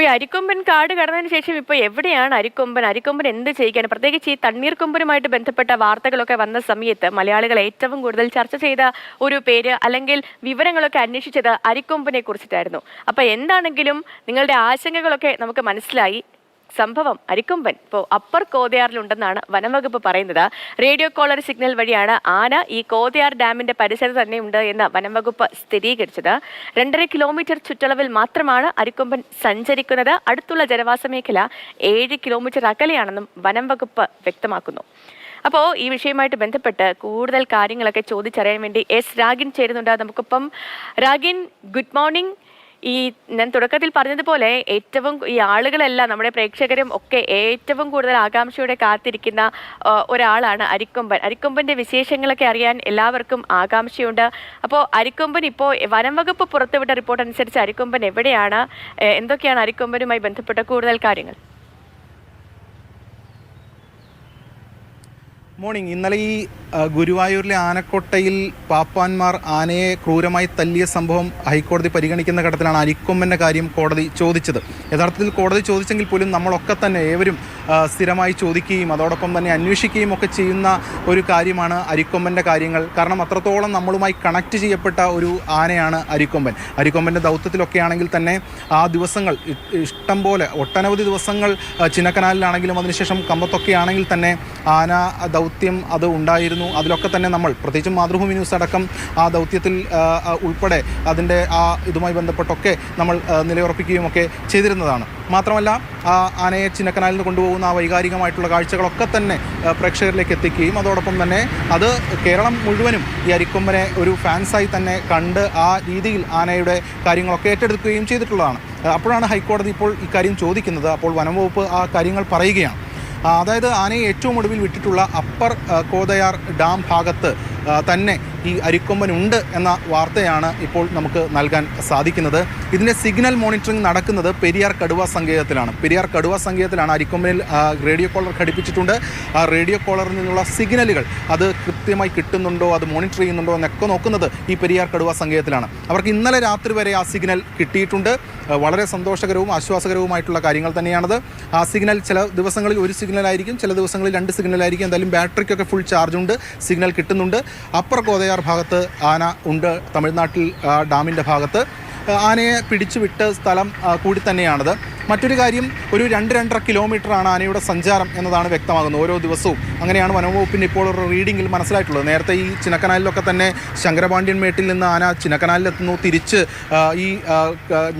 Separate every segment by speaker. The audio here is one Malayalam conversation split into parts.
Speaker 1: ഈ അരിക്കൊമ്പൻ കാട് കടന്നതിന് ശേഷം ഇപ്പോൾ എവിടെയാണ് അരിക്കൊമ്പൻ? അരിക്കൊമ്പൻ എന്ത് ചെയ്യിക്കാൻ? പ്രത്യേകിച്ച് ഈ തണ്ണീർക്കൊമ്പനുമായിട്ട് ബന്ധപ്പെട്ട വാർത്തകളൊക്കെ വന്ന സമയത്ത് മലയാളികൾ ഏറ്റവും കൂടുതൽ ചർച്ച ചെയ്ത ഒരു പേര് അല്ലെങ്കിൽ വിവരങ്ങളൊക്കെ അന്വേഷിച്ചത് അരിക്കൊമ്പനെ കുറിച്ചിട്ടായിരുന്നു. അപ്പൊ എന്താണെങ്കിലും നിങ്ങളുടെ ആശങ്കകളൊക്കെ നമുക്ക് മനസ്സിലായി. സംഭവം അരിക്കൊമ്പൻ ഇപ്പോൾ അപ്പർ കോതയാറിലുണ്ടെന്നാണ് വനംവകുപ്പ് പറയുന്നത്. റേഡിയോ കോളർ സിഗ്നൽ വഴിയാണ് ആന ഈ കോതയാർ ഡാമിന്റെ പരിസരത്ത് തന്നെ ഉണ്ട് എന്ന് വനംവകുപ്പ് സ്ഥിരീകരിച്ചത്. 2.5 കിലോമീറ്റർ ചുറ്റളവിൽ മാത്രമാണ് അരിക്കൊമ്പൻ സഞ്ചരിക്കുന്നത്. അടുത്തുള്ള ജനവാസ മേഖല 7 കിലോമീറ്റർ അകലെയാണെന്നും വനംവകുപ്പ് വ്യക്തമാക്കുന്നു. അപ്പോൾ ഈ വിഷയവുമായിട്ട് ബന്ധപ്പെട്ട് കൂടുതൽ കാര്യങ്ങളൊക്കെ ചോദിച്ചറിയാൻ വേണ്ടി എസ് രാഗിൻ ചേരുന്നുണ്ട് നമുക്കൊപ്പം. രാഗിൻ, ഗുഡ് മോർണിംഗ്. ഈ ഞാൻ തുടക്കത്തിൽ പറഞ്ഞതുപോലെ ഏറ്റവും ഈ ആളുകളെല്ലാം നമ്മുടെ പ്രേക്ഷകരും ഒക്കെ ഏറ്റവും കൂടുതൽ ആകാംക്ഷയോടെ കാത്തിരിക്കുന്ന ഒരാളാണ് അരിക്കൊമ്പൻ. അരിക്കൊമ്പന്റെ വിശേഷങ്ങളൊക്കെ അറിയാൻ എല്ലാവർക്കും ആകാംക്ഷയുണ്ട്. അപ്പോൾ അരിക്കൊമ്പൻ ഇപ്പോൾ വനം വകുപ്പ് പുറത്തുവിട്ട റിപ്പോർട്ട് അനുസരിച്ച് അരിക്കൊമ്പൻ എവിടെയാണ്, എന്തൊക്കെയാണ് അരിക്കൊമ്പനുമായി ബന്ധപ്പെട്ട കൂടുതൽ കാര്യങ്ങൾ?
Speaker 2: മോർണിംഗ്. ഇന്നലെ ഈ ഗുരുവായൂരിലെ ആനക്കൊട്ടയിൽ പാപ്പാന്മാർ ആനയെ ക്രൂരമായി തല്ലിയ സംഭവം ഹൈക്കോടതി പരിഗണിക്കുന്ന ഘട്ടത്തിലാണ് അരിക്കൊമ്പൻ്റെ കാര്യം കോടതി ചോദിച്ചത്. യഥാർത്ഥത്തിൽ കോടതി ചോദിച്ചെങ്കിൽ പോലും നമ്മളൊക്കെ തന്നെ ഏവരും സ്ഥിരമായി ചോദിക്കുകയും അതോടൊപ്പം തന്നെ അന്വേഷിക്കുകയും ഒക്കെ ചെയ്യുന്ന ഒരു കാര്യമാണ് അരിക്കൊമ്പൻ്റെ കാര്യങ്ങൾ. കാരണം അത്രത്തോളം നമ്മളുമായി കണക്ട് ചെയ്യപ്പെട്ട ഒരു ആനയാണ് അരിക്കൊമ്പൻ. അരിക്കൊമ്പൻ്റെ ദൗത്യത്തിലൊക്കെ ആണെങ്കിൽ തന്നെ ആ ദിവസങ്ങൾ ഇഷ്ടം പോലെ ഒട്ടനവധി ദിവസങ്ങൾ ചിന്നക്കനാലിലാണെങ്കിലും അതിനുശേഷം കമ്പത്തൊക്കെ ആണെങ്കിൽ തന്നെ ആന ദൗത്യം അത് ഉണ്ടായിരുന്നു. അതിലൊക്കെ തന്നെ നമ്മൾ പ്രത്യേകിച്ചും മാതൃഭൂമി ന്യൂസ് അടക്കം ആ ദൗത്യത്തിൽ ഉൾപ്പെടെ അതിൻ്റെ ആ ഇതുമായി ബന്ധപ്പെട്ടൊക്കെ നമ്മൾ നിലയുറപ്പിക്കുകയും ഒക്കെ ചെയ്തിരുന്നതാണ്. മാത്രമല്ല ആ ആനയെ ചിന്നക്കനാലിൽ നിന്ന് കൊണ്ടുപോകുന്ന ആ വൈകാരികമായിട്ടുള്ള കാഴ്ചകളൊക്കെ തന്നെ പ്രേക്ഷകരിലേക്ക് എത്തിക്കുകയും അതോടൊപ്പം തന്നെ അത് കേരളം മുഴുവനും ഈ അരിക്കൊമ്പനെ ഒരു ഫാൻസായി തന്നെ കണ്ട് ആ രീതിയിൽ ആനയുടെ കാര്യങ്ങളൊക്കെ ഏറ്റെടുക്കുകയും ചെയ്തിട്ടുള്ളതാണ്. അപ്പോഴാണ് ഹൈക്കോടതി ഇപ്പോൾ ഇക്കാര്യം ചോദിക്കുന്നത്. അപ്പോൾ വനംവകുപ്പ് ആ കാര്യങ്ങൾ പറയുകയാണ്. അതായത് ആനയെ ഏറ്റവും ഒടുവിൽ വിട്ടിട്ടുള്ള അപ്പർ കോതയാർ ഡാം ഭാഗത്ത് തന്നെ ഈ അരിക്കൊമ്പൻ ഉണ്ട് എന്ന വാർത്തയാണ് ഇപ്പോൾ നമുക്ക് നൽകാൻ സാധിക്കുന്നത്. ഇതിൻ്റെ സിഗ്നൽ മോണിറ്ററിംഗ് നടക്കുന്നത് പെരിയാർ കടുവ സങ്കേതത്തിലാണ്. പെരിയാർ കടുവ സങ്കേതത്തിലാണ് അരിക്കൊമ്പനിൽ റേഡിയോ കോളർ ഘടിപ്പിച്ചിട്ടുണ്ട്. ആ റേഡിയോ കോളറിൽ നിന്നുള്ള സിഗ്നലുകൾ അത് കൃത്യമായി കിട്ടുന്നുണ്ടോ, അത് മോണിറ്റർ ചെയ്യുന്നുണ്ടോ എന്നൊക്കെ നോക്കുന്നത് ഈ പെരിയാർ കടുവ സങ്കേതത്തിലാണ്. അവർക്ക് ഇന്നലെ രാത്രി വരെ ആ സിഗ്നൽ കിട്ടിയിട്ടുണ്ട്. വളരെ സന്തോഷകരവും ആശ്വാസകരവുമായിട്ടുള്ള കാര്യങ്ങൾ തന്നെയാണത്. ആ സിഗ്നൽ ചില ദിവസങ്ങളിൽ ഒരു സിഗ്നലായിരിക്കും, ചില ദിവസങ്ങളിൽ 2 സിഗ്നലായിരിക്കും. എന്തായാലും ബാറ്ററിക്കൊക്കെ ഫുൾ ചാർജ് ഉണ്ട്, സിഗ്നൽ കിട്ടുന്നുണ്ട്. അപ്പർ കോതയാർ ഭാഗത്ത് ആന ഉണ്ട്, തമിഴ്നാട്ടിൽ ഡാമിൻ്റെ ഭാഗത്ത്. ആനയെ പിടിച്ചുവിട്ട് സ്ഥലം കൂടി തന്നെയാണത്. മറ്റൊരു കാര്യം, ഒരു 2-2.5 കിലോമീറ്ററാണ് ആനയുടെ സഞ്ചാരം എന്നതാണ് വ്യക്തമാകുന്നത് ഓരോ ദിവസവും. അങ്ങനെയാണ് വനംവകുപ്പിൻ്റെ ഇപ്പോൾ ഒരു റീഡിങ്ങിൽ മനസ്സിലായിട്ടുള്ളത്. നേരത്തെ ഈ ചിന്നക്കനാലിലൊക്കെ തന്നെ ശങ്കരപാണ്ഡ്യൻ മേട്ടിൽ നിന്ന് ആന ചിന്നക്കനാലിലെത്തുന്നു, തിരിച്ച് ഈ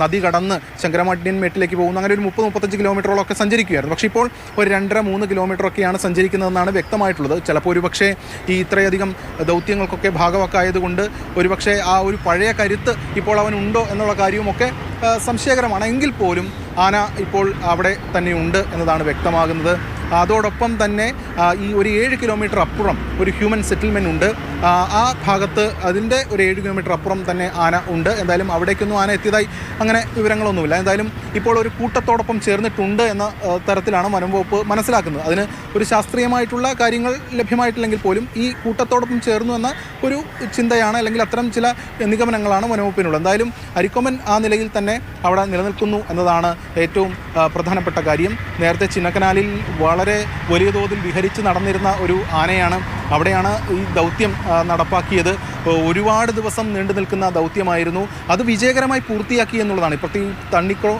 Speaker 2: നദി കടന്ന് ശങ്കരപാണ്ഡ്യൻ മേട്ടിലേക്ക് പോകുന്നു. അങ്ങനെ ഒരു 30-35 കിലോമീറ്ററോളൊക്കെ സഞ്ചരിക്കുകയായിരുന്നു. പക്ഷേ ഇപ്പോൾ ഒരു 2.5-3 കിലോമീറ്ററൊക്കെയാണ് സഞ്ചരിക്കുന്നതെന്നാണ് വ്യക്തമായിട്ടുള്ളത്. ചിലപ്പോൾ ഒരുപക്ഷെ ഈ ഇത്രയധികം ദൗത്യങ്ങൾക്കൊക്കെ ഭാഗമൊക്കെ ആയതുകൊണ്ട് ഒരുപക്ഷെ ആ ഒരു പഴയ കരുത്ത് ഇപ്പോൾ അവനുണ്ടോ എന്നുള്ള കാര്യവുമൊക്കെ സംശയകരമാണ്. എങ്കിൽ പോലും ആന ഇപ്പോൾ അവിടെ തന്നെയുണ്ട് എന്നതാണ് വ്യക്തമാകുന്നത്. അതോടൊപ്പം തന്നെ ഈ ഒരു 7 കിലോമീറ്റർ അപ്പുറം ഒരു ഹ്യൂമൻ സെറ്റിൽമെൻ്റ് ഉണ്ട്. ആ ഭാഗത്ത് അതിൻ്റെ ഒരു 7 കിലോമീറ്റർ അപ്പുറം തന്നെ ആന ഉണ്ട്. എന്തായാലും അവിടേക്കൊന്നും ആന എത്തിയതായി അങ്ങനെ വിവരങ്ങളൊന്നുമില്ല. എന്തായാലും ഇപ്പോൾ ഒരു കൂട്ടത്തോടൊപ്പം ചേർന്നിട്ടുണ്ട് എന്ന തരത്തിലാണ് വനംവകുപ്പ് മനസ്സിലാക്കുന്നത്. അതിന് ഒരു ശാസ്ത്രീയമായിട്ടുള്ള കാര്യങ്ങൾ ലഭ്യമായിട്ടില്ലെങ്കിൽ പോലും ഈ കൂട്ടത്തോടൊപ്പം ചേർന്നു എന്ന ഒരു ചിന്തയാണ്, അല്ലെങ്കിൽ അത്തരം ചില നിഗമനങ്ങളാണ് വനംവകുപ്പിനുള്ളത്. എന്തായാലും അരിക്കൊമ്പൻ ആ നിലയിൽ തന്നെ അവിടെ നിലനിൽക്കുന്നു എന്നതാണ് ഏറ്റവും പ്രധാനപ്പെട്ട കാര്യം. നേരത്തെ ചിന്നക്കനാലിൽ വളരെ വലിയ തോതിൽ വിഹരിച്ച് നടന്നിരുന്ന ഒരു ആനയാണ്. അവിടെയാണ് ഈ ദൗത്യം നടപ്പാക്കിയത്. ഒരുപാട് ദിവസം നീണ്ടു നിൽക്കുന്ന ദൗത്യമായിരുന്നു. അത് വിജയകരമായി പൂർത്തിയാക്കി എന്നുള്ളതാണ്. ഇപ്പോഴത്തെ ഈ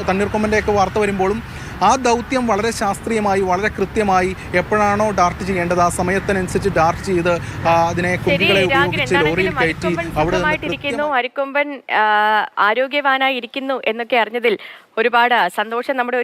Speaker 2: തണ്ണീർക്കൊമ്പൻ്റെയൊക്കെ വാർത്ത വരുമ്പോഴും ആ ദൗത്യം വളരെ ശാസ്ത്രീയമായി വളരെ കൃത്യമായി എപ്പോഴാണോ ഡാർട്ട് ചെയ്യേണ്ടത് ആ സമയത്തിനനുസരിച്ച് ഡാർട്ട് ചെയ്ത് അതിനെ കുട്ടികളെ ഉപയോഗിച്ച് ലോറിയിൽ കയറ്റി അവിടെ
Speaker 1: അരിക്കൊമ്പൻ ആരോഗ്യവാനായി ഇരിക്കുന്നു എന്നൊക്കെ അറിഞ്ഞതിൽ ഒരുപാട് സന്തോഷം നമ്മുടെ